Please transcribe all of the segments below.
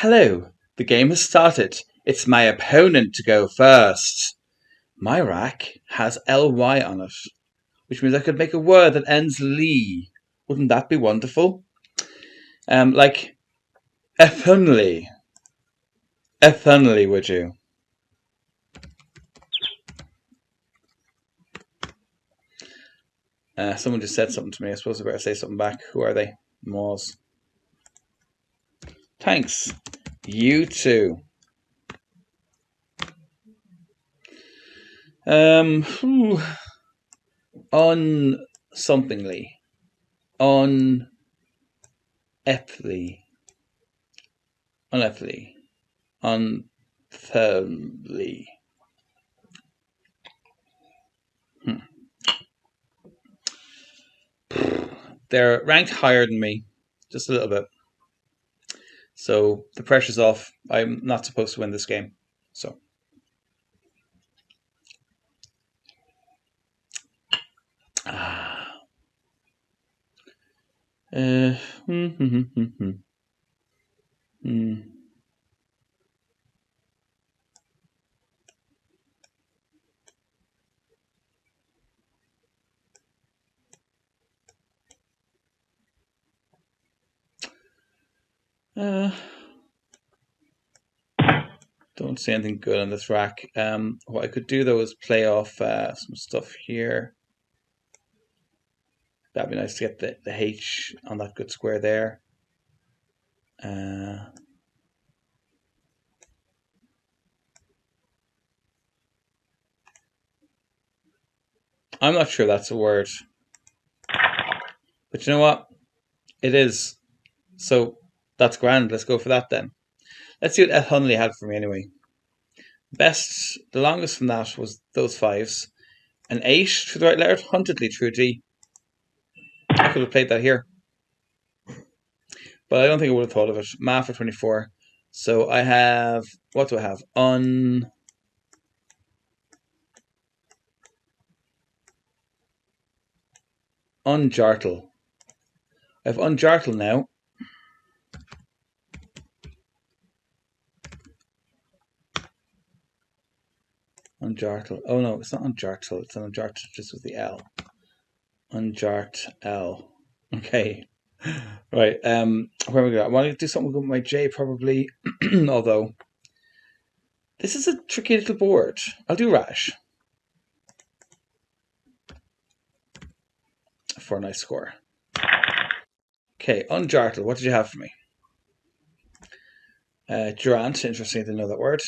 Hello, the game has started. It's my opponent to go first. My rack has ly on it, which means I could make a word that ends ly. Wouldn't that be wonderful? Like ethunly. Ethunly, would you? Someone just said something to me. I suppose I better say something back. Who are they? Maws. Thanks. You too. Unsomethingly. Unethly. Unethly. Unthermly. They're ranked higher than me, just a little bit. So the pressure's off. I'm not supposed to win this game. So. Don't see anything good on this rack. What I could do though is play off some stuff here. That'd be nice to get the H on that good square there. I'm not sure that's a word. But you know what? It is. So that's grand. Let's go for that then. Let's see what Ed Hunley had for me anyway. The longest from that was those fives. An 8 through the right letter, huntedly through D. I could have played that here. But I don't think I would have thought of it. Math for 24. So I have, what do I have? Unjartle. I have unjartle now. Unjartle. Oh no, it's not unjartle. It's an unjartle just with the L. Unjart L. Okay. Right. Where am I going? I want to do something with my J probably. Although this is a tricky little board. I'll do Rash for a nice score. Okay, Unjartle, what did you have for me? Durant, interesting to know that word.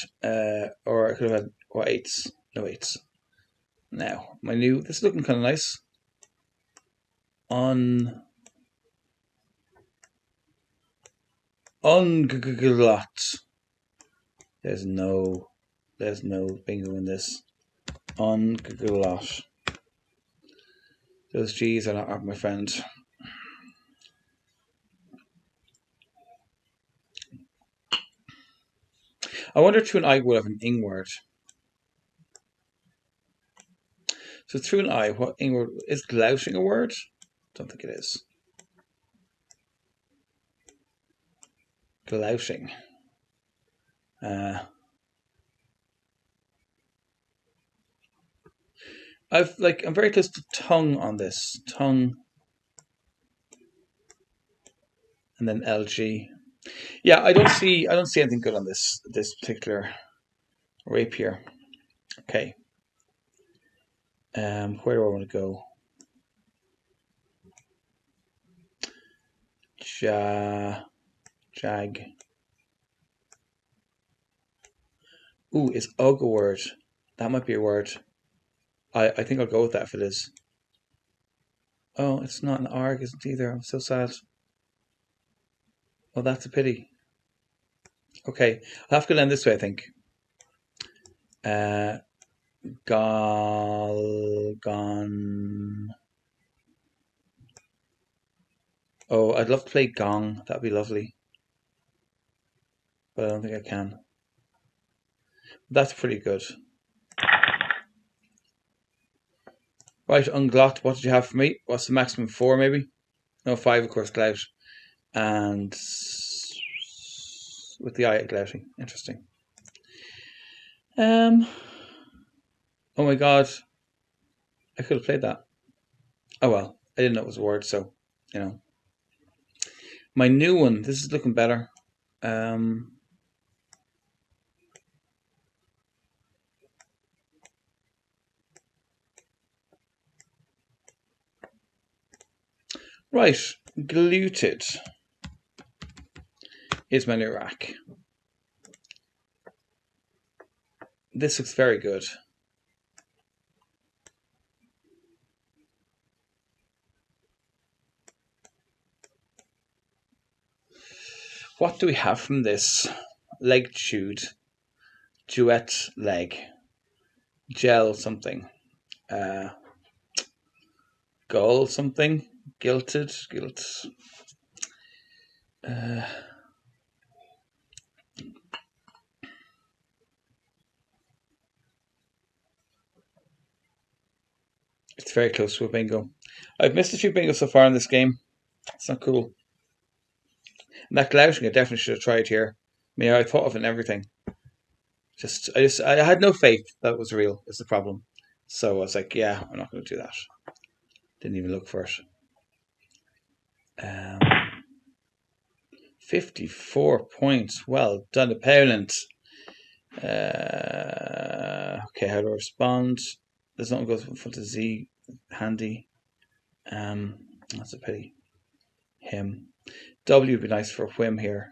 Or I could have had what, 8s? No 8s. Now, this is looking kind of nice. Unglot. There's no bingo in this. Unglot. Those G's are not my friend. I wonder through an I would have an ing word. So through an I, what ing word is glouting a word? Don't think it is. Glouting. I'm very close to tongue on this. Tongue. And then LG. Yeah, I don't see anything good on this particular rapier. Okay. Where do I want to go? Jag. Ooh, is ugh a word? That might be a word. I think I'll go with that if it is. Oh, it's not an arg, isn't it either? I'm so sad. Oh, that's a pity. Okay, I'll have to go down this way, I think. Gone. Oh, I'd love to play gong. That'd be lovely. But I don't think I can. That's pretty good. Right, unglot, what did you have for me? What's the maximum? 4 maybe? No, 5 of course, glout. And with the eye glouting. Interesting. Oh my god. I could have played that. Oh well. I didn't know it was a word, so, you know. My new one. This is looking better. Right. Gluted is my new rack. This looks very good. What do we have from this? Leg chewed. Duet leg. Gel something. Gull something. Gilted. Gilt. It's very close to a bingo. I've missed a few bingos so far in this game. It's not cool. And that glouting I definitely should have tried here. I mean, I thought of it and everything. I had no faith that it was real, is the problem. So I was like, yeah, I'm not going to do that. Didn't even look for it. 54 points. Well done, opponent. Okay, how do I respond? There's nothing goes for the Z handy. That's a pity. Him. W would be nice for a whim here.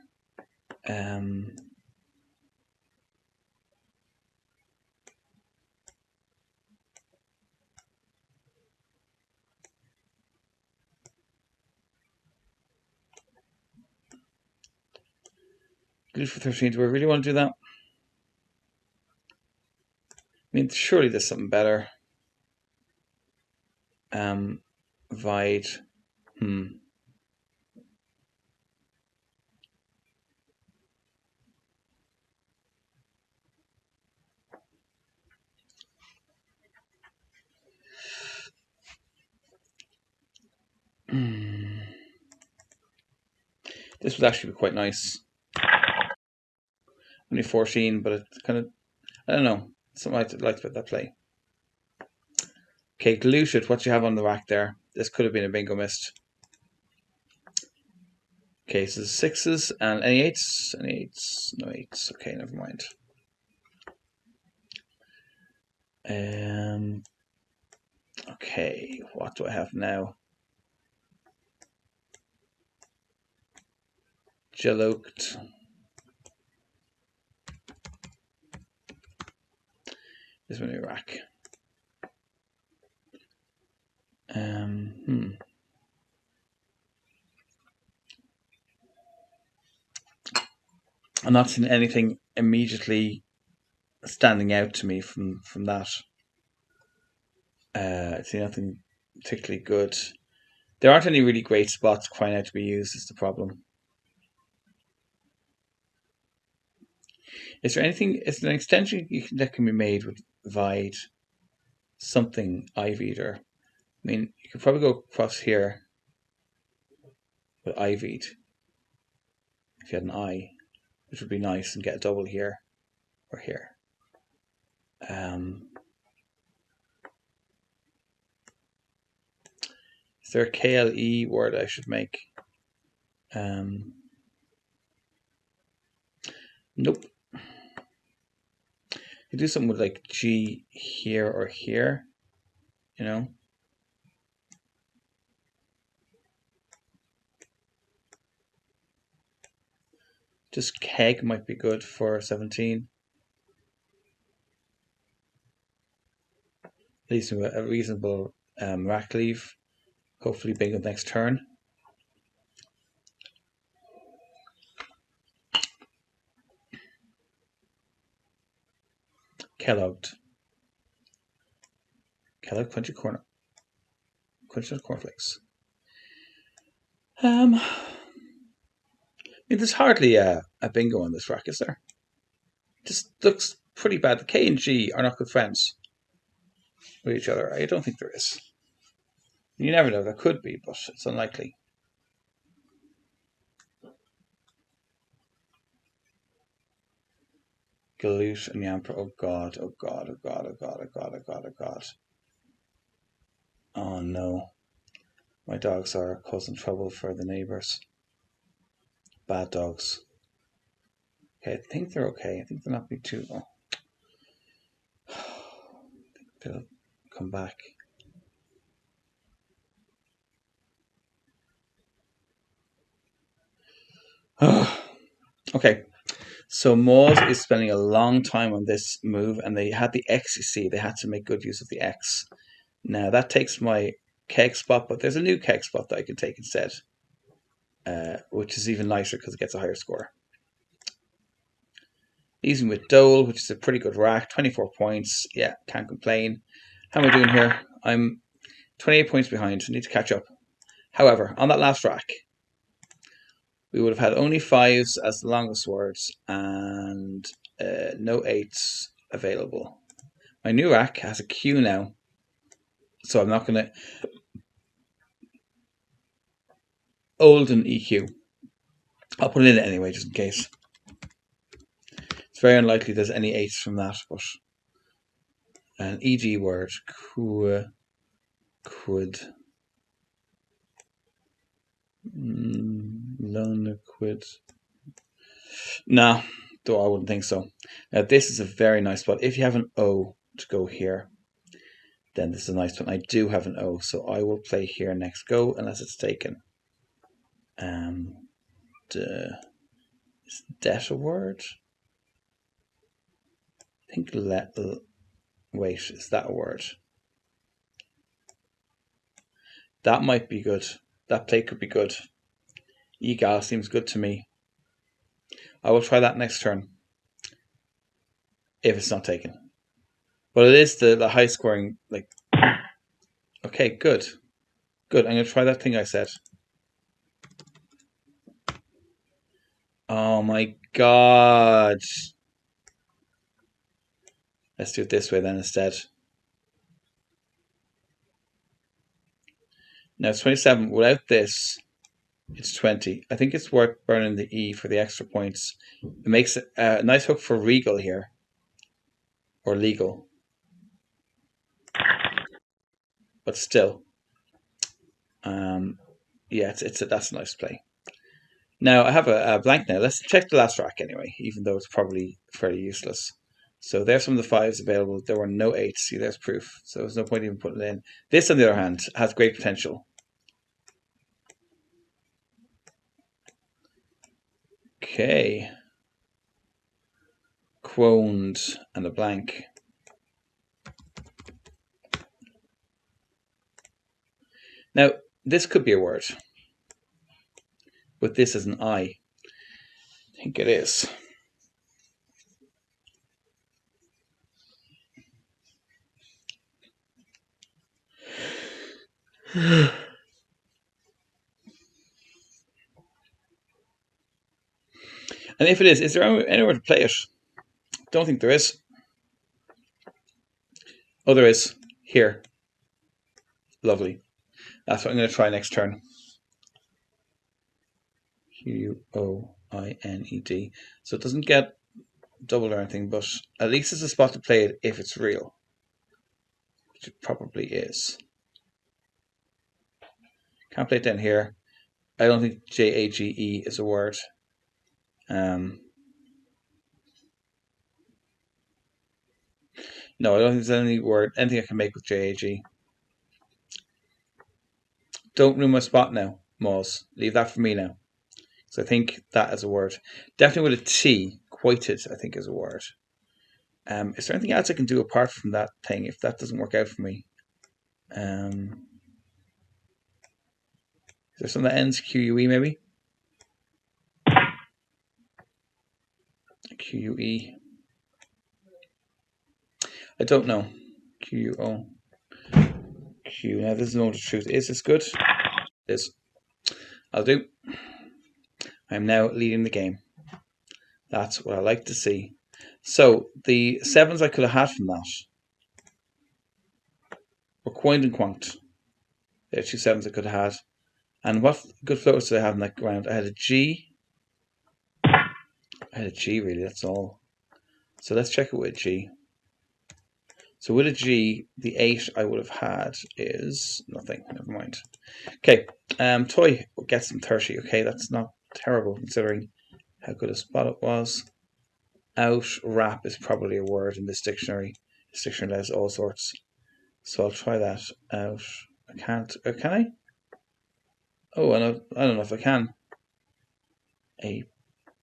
Good for 13. Do I really want to do that? I mean, surely there's something better. Vide. This would actually be quite nice. Only 14, but it's kind of, I don't know, something I liked about that play. Okay, gluted, what do you have on the rack there? This could have been a bingo missed. Okay, so 6s and any 8s? Any 8s? No 8s. Okay, never mind. Okay, what do I have now? Gel-oaked. This is my new rack. I'm not seeing anything immediately standing out to me from that. I see nothing particularly good. There aren't any really great spots crying out to be used, is the problem. Is there anything, is there an extension that can be made with Vide? Something Ivied, or, I mean, you could probably go across here with Ivied if you had an I, which would be nice, and get a double here or here. Is there a KLE word I should make? Nope. You do something with like G here or here, you know? Just keg might be good for 17. At least a reasonable rack leave. Hopefully bingo next turn. Kellogg Crunchy Corner. Crunchy Cornflakes. I mean, there's hardly a bingo on this rack, is there? Just looks pretty bad. The K and G are not good friends with each other. I don't think there is. You never know. There could be, but it's unlikely. Galoot and Yamper. Oh god, oh god, oh god, oh god, oh god, oh god, oh god. Oh no. My dogs are causing trouble for the neighbours. Bad dogs. Okay, I think they're okay. I think they're not being too... Oh. They'll come back. Okay, so Maws is spending a long time on this move, and they had the X, you see. They had to make good use of the X. Now, that takes my keg spot, but there's a new keg spot that I can take instead, which is even nicer because it gets a higher score. Using with Dole, which is a pretty good rack, 24 points. Yeah, can't complain. How am I doing here? I'm 28 points behind. I need to catch up. However, on that last rack, we would have had only 5s as the longest words and no 8s available. My new rack has a Q now, so I'm not going to... Olden EQ. I'll put it in anyway, just in case. It's very unlikely there's any 8s from that, but an EG word, could... Lone quid. No, though I wouldn't think so. Now this is a very nice spot. If you have an O to go here, then this is a nice one. I do have an O, so I will play here next go unless it's taken. Is debt a word? I think wait, is that a word? That might be good. That play could be good. Egal seems good to me. I will try that next turn. If it's not taken. But it is the high scoring, like... Okay, good. Good, I'm going to try that thing I said. Oh my god. Let's do it this way then instead. Now it's 27. Without this, it's 20. I think it's worth burning the E for the extra points. It makes a nice hook for Regal here. Or Legal. But still. Yeah, that's a nice play. Now, I have a blank now. Let's check the last rack anyway, even though it's probably fairly useless. So there's some of the 5s available. There were no 8s. See, there's proof. So there's no point even putting it in. This, on the other hand, has great potential. Okay. Quoned and a blank. Now, this could be a word. But this is an I. I think it is. And if it is there anywhere to play it? Don't think there is. Oh, there is. Here. Lovely. That's what I'm going to try next turn. Quoined. So it doesn't get doubled or anything, but at least it's a spot to play it if it's real. Which it probably is. Can't play it down here. I don't think JAGE is a word. No, I don't think there's anything I can make with JAG. Don't ruin my spot now, Maws. Leave that for me now. So I think that is a word. Definitely with a T. Quoited, I think, is a word. Is there anything else I can do apart from that thing if that doesn't work out for me? Is there something that ends QUE maybe? QUE. I don't know. QUO. Q. Now this is not the truth. Is this good? It is. I'll do. I'm now leading the game. That's what I like to see. So the 7s I could have had from that were coined and quonked. There are 2 7s I could have had. And what good floaters did I have in that round? I had a G. I had a G really, that's all. So let's check it with G. So with a G, the 8 I would have had is nothing. Never mind. Okay, toy gets them 30. Okay, that's not terrible considering how good a spot it was. Out wrap is probably a word in this dictionary. This dictionary has all sorts. So I'll try that out. I can't. Can I? Oh, I don't know if I can.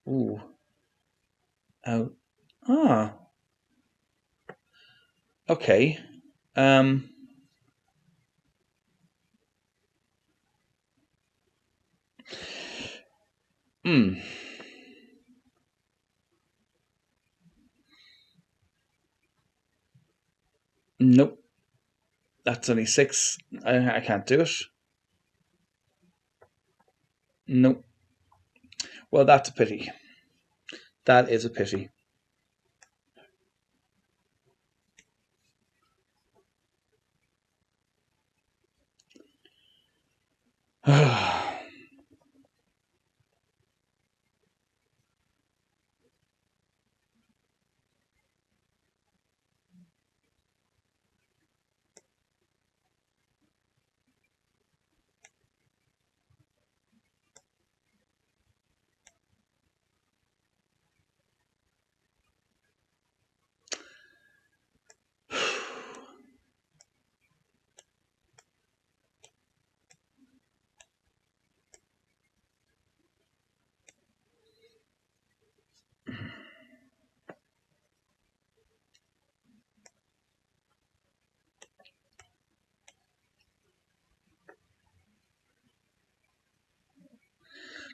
Ooh. Out. Ah. Okay. Um. Hmm. Nope. That's only 6. I can't do it. Nope. Well, that's a pity. That is a pity.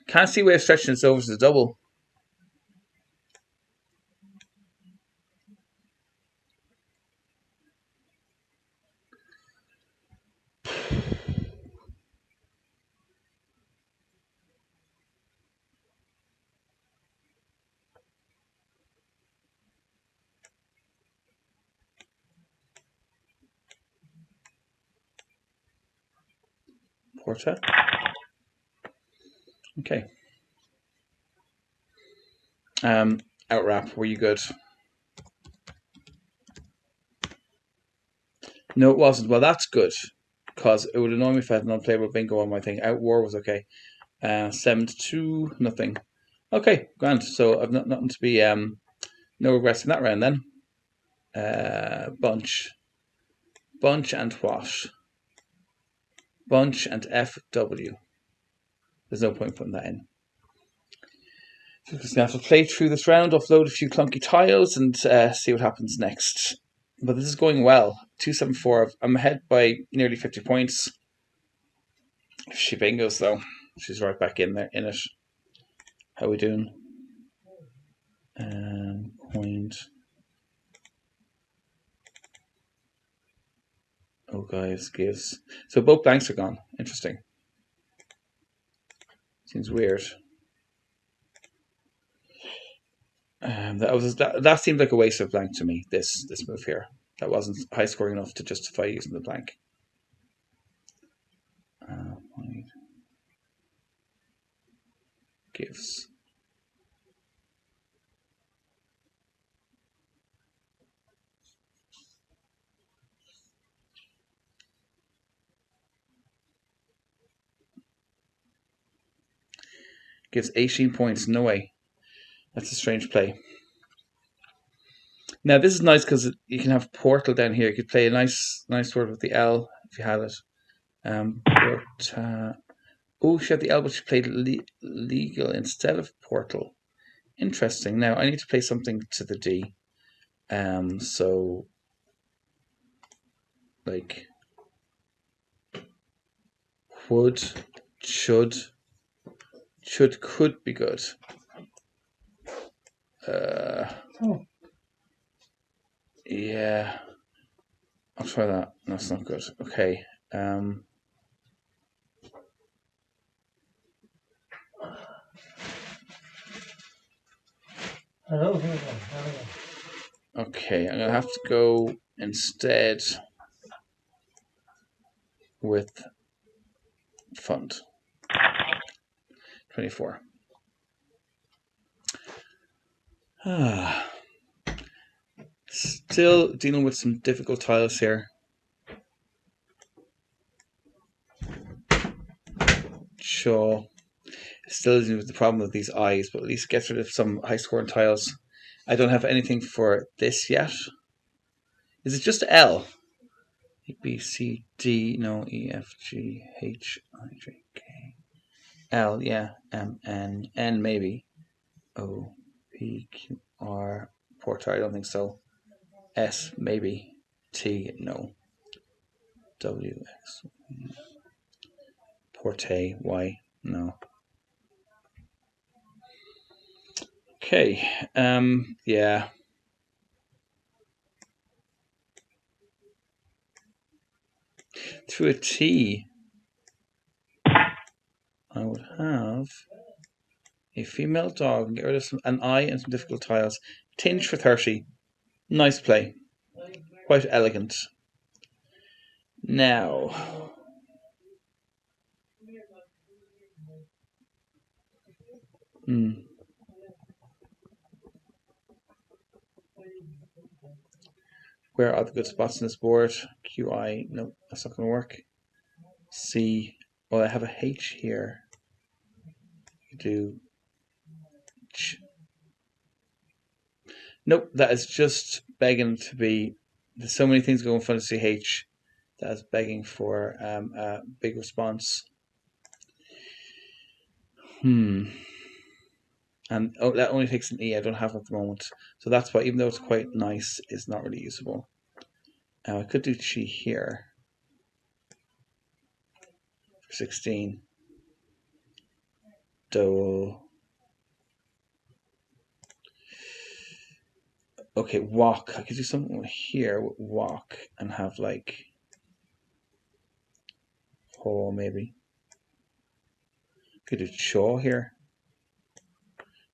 Can't see way of stretching this over to the double. Porta. Okay. Out wrap. Were you good? No, it wasn't. Well, that's good because it would annoy me if I had an unplayable bingo on my thing. Out war was okay. 7-2, nothing. Okay, grand. So I've nothing to be no regrets in that round then. Bunch and what? Bunch and FW. There's no point putting that in. So just gonna have to play through this round, offload a few clunky tiles, and see what happens next. But this is going well. 274. I'm ahead by nearly 50 points. If she bingos though, she's right back in there in it. How are we doing? Point. Oh, guys, gives. So both blanks are gone. Interesting. Seems weird. That seemed like a waste of blank to me. This move here. That wasn't high scoring enough to justify using the blank. Point. Gives. Gives 18 points. No way. That's a strange play. Now this is nice because you can have portal down here. You could play a nice word with the L if you had it. She had the L, but she played legal instead of portal. Interesting. Now I need to play something to the D. So like would, should, could be good. Yeah. I'll try that. That's not good. Okay. Okay, I'm gonna have to go instead with fund. 24. Still dealing with some difficult tiles here. Sure. Still dealing with the problem with these eyes, but at least gets rid of some high scoring tiles. I don't have anything for this yet. Is it just L? A, B, C, D, no, E, F, G, H, I, J, K, L, yeah, M, N, N maybe. O, P, Q, R, Porter, I don't think so. S, maybe. T, no. W, X, Porte, Y, no. Okay, yeah. Through a T, I would have a female dog and get rid of an I and some difficult tiles. Tinge for 30. Nice play. Quite elegant. Now, where are the good spots in this board? QI, no, that's not going to work. C, oh, I have a H here. You do Ch. Nope, that is just begging to be. There's so many things going in front of CH that is begging for a big response. And that only takes an E. I don't have it at the moment, so that's why, even though it's quite nice, it's not really usable. Now I could do Chi here for 16. Do. Okay, walk. I could do something here with walk and have like ho maybe. Could do chaw here.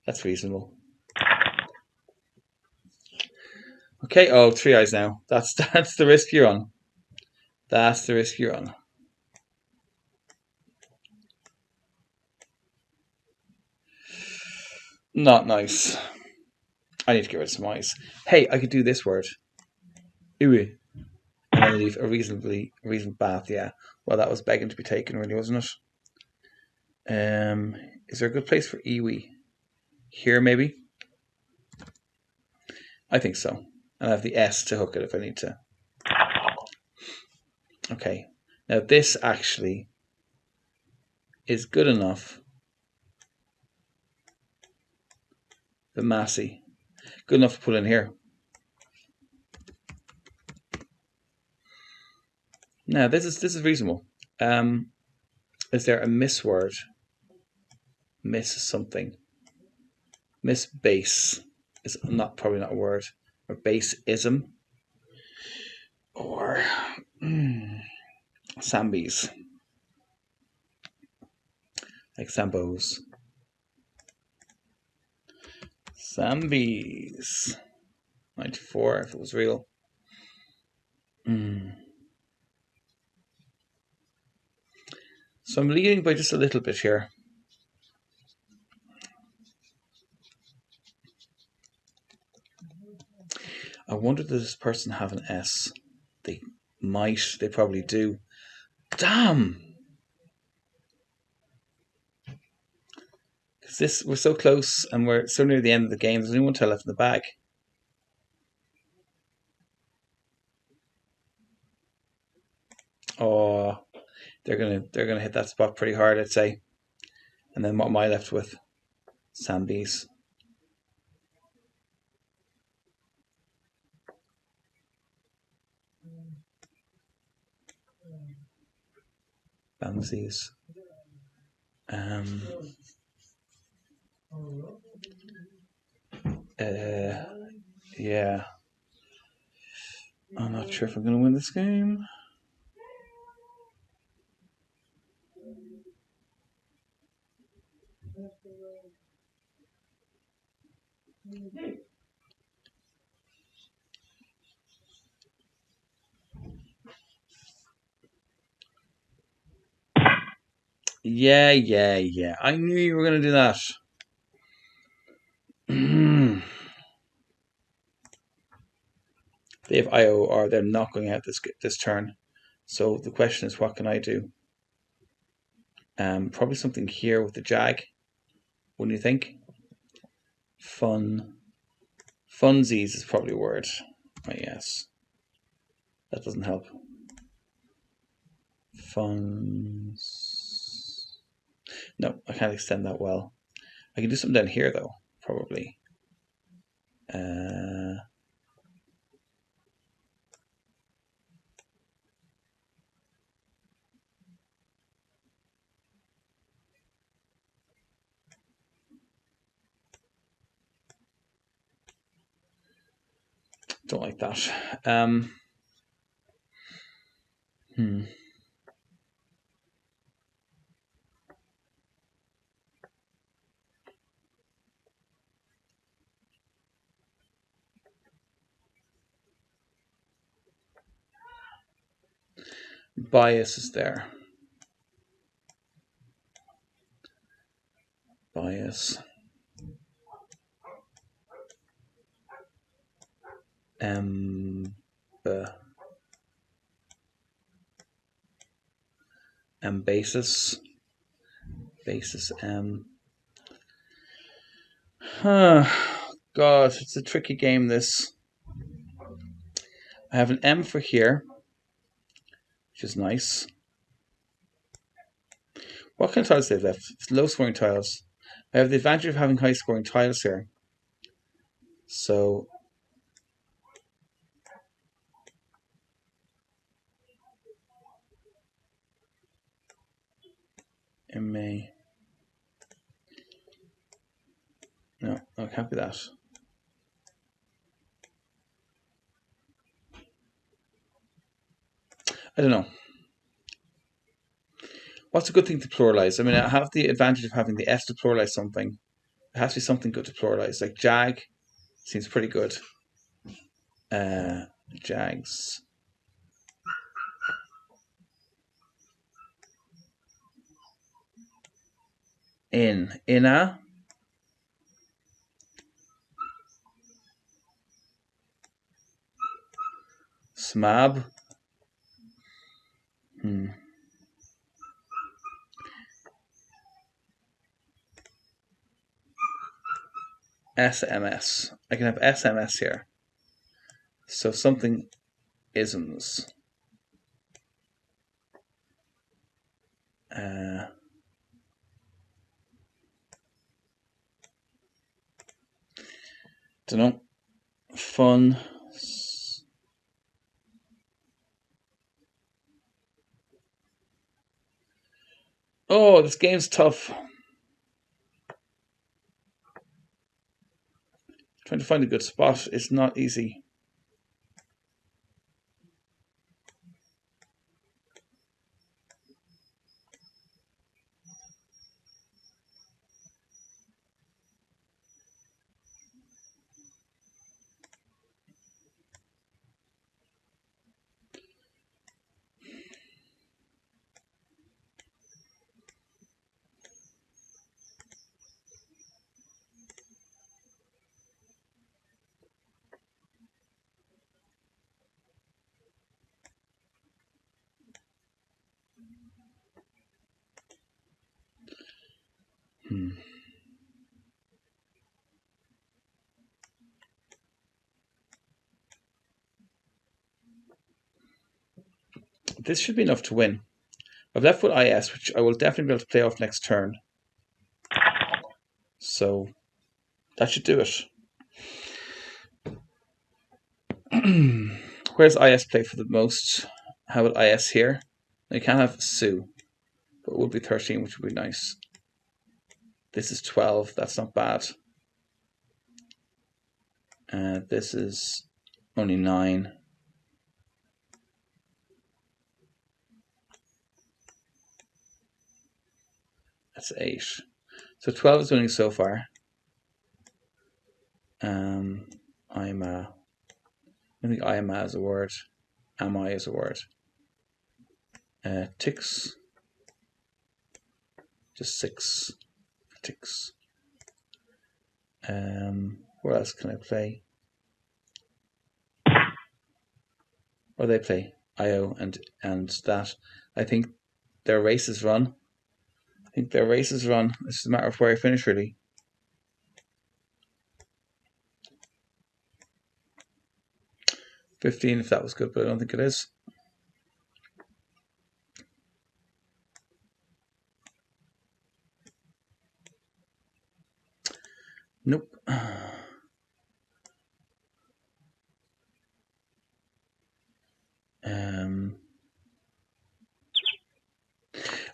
That's reasonable. Okay, oh, 3 eyes now. That's the risk you're on. That's the risk you're on. Not nice. I need to get rid of some eyes. Hey, I could do this word. Iwi. And then leave a reasonable bath, yeah. Well, that was begging to be taken, really, wasn't it? Is there a good place for iwi? Here, maybe? I think so. And I have the S to hook it if I need to. Okay. Now, this actually is good enough. The Massey. Good enough to put in here. Now, this is reasonable. Is there a miss word? Miss something. Miss base is probably not a word. Or base-ism. Or Sambies. Like Sambos. Sambies. 94 if it was real. So I'm leading by just a little bit here. I wonder does this person have an S? They might. They probably do. Damn! Because we're so close and we're so near the end of the game. There's only one tile left in the bag. Oh, they're gonna hit that spot pretty hard, I'd say. And then what am I left with? Sambies. Bouncies. Yeah. I'm not sure if I'm going to win this game. Yeah. I knew you were going to do that. They have IO, or they're not going out this turn. So the question is, what can I do? Probably something here with the jag. Wouldn't you think? Funsies is probably a word. Oh, yes. That doesn't help. Funds. No, I can't extend that well. I can do something down here though, probably. Don't like that. Bias is there. Bias. Basis. Basis M. God, it's a tricky game, this. I have an M for here, which is nice. What kind of tiles do they have left? It's low scoring tiles. I have the advantage of having high scoring tiles here. So MA. No, it can't be that. I don't know. What's a good thing to pluralize? I mean, I have the advantage of having the S to pluralize something. It has to be something good to pluralize. Like jag seems pretty good. Jags. Inna. Smab. SMS. I can have SMS here. So something isms. Don't know. Fun. Oh, this game's tough. Trying to find a good spot is not easy. This should be enough to win. I've left with IS, which I will definitely be able to play off next turn. So that should do it. Where's IS play for the most? How about IS here? You can't have Sue, but it would be 13, which would be nice. This is 12. That's not bad. This is only 9. That's 8. So 12 is winning so far. I think I am as a word. Am I as a word? Ticks. Just 6 ticks. What else can I play? Or they play Io and that. I think their race is run. It's just a matter of where I finish, really. $15 if that was good, but I don't think it is. Nope.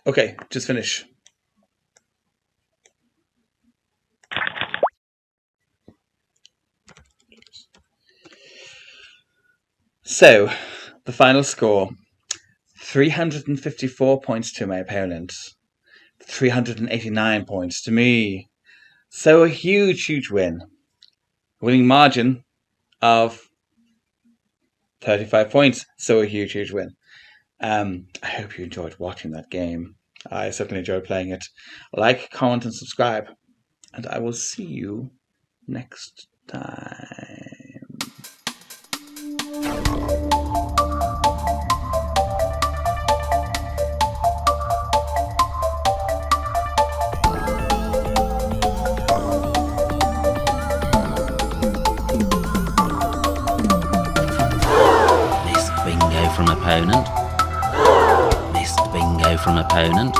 Okay, just finish. So, the final score. 354 points to my opponent. 389 points to me. So a huge win. Winning margin of 35 points. So a huge win. I hope you enjoyed watching that game. I certainly enjoyed playing it. Like, comment, and subscribe. And I will see you next time. From opponent. Missed bingo from opponent.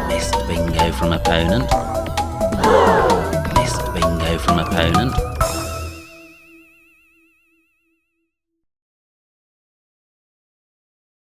Missed bingo from opponent. Missed bingo from opponent.